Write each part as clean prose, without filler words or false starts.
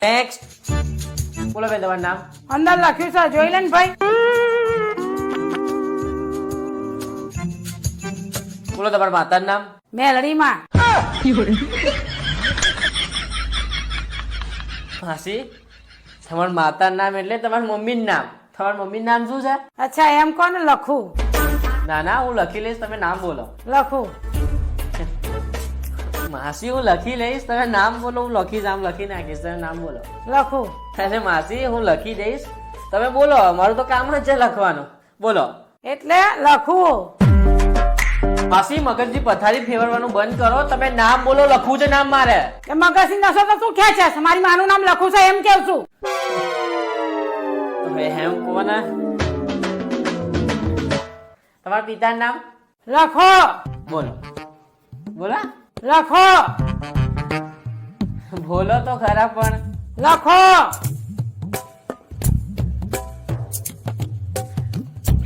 Next. બોલો બેન તમારું નામ. અંદર લખ્યું છે જોઈ લે ને ભાઈ. બોલો તમારા માતાનું નામ. મેલડીમાં. માસી તમારા માતાનું નામ એટલે તમારા મમ્મીનું નામ. તમારા મમ્મીનું નામ શું છે? અચ્છા એમ કોને લખું? ના ના હું લખી લઈશ, તમે નામ બોલો. લખું. માસી હું લખી લઈશ, તમે નામ બોલો. હું લખીશ, આમ લખી નાખીશ, તમે નામ બોલો. લખું. અરે માસી હું લખી દઈશ, તમે બોલો. મારું તો કામ જ છે લખવાનું. બોલો. એટલે લખું. માસી મગજની પથારી ફેરવવાનું બંધ કરો, તમે નામ બોલો. લખવું છે નામ મારે. એ મગજની નસો તો તું ખેંચે છે? મારી માનું નામ લખું છે એમ કેવું છું. હવે એમ કોને તમારા પિતાનું નામ લખો. બોલો. બોલો લખો. બોલો તો ખરા પણ. લખો.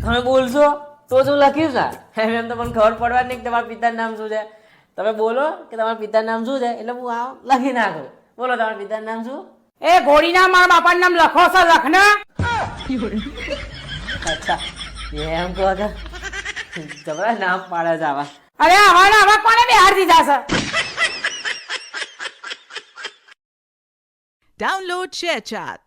તમે બોલશો તો શું લખ્યું છે? એમ તો મને ખબર પડવા નહીં કે તમારા પિતાનું નામ શું છે. તમે બોલો કે તમારા પિતાનું નામ શું છે, એટલે હું આ લખી નાખું. બોલો તમારા પિતાનું નામ શું? એ ઘોડીના મારા બાપાનું નામ લખો છો. લખના. અચ્છા એમ કહો છો. તમારા નામ પાડે છે આવા. અરે આવા કોને બિહાર દીધા છે? Download ShareChat.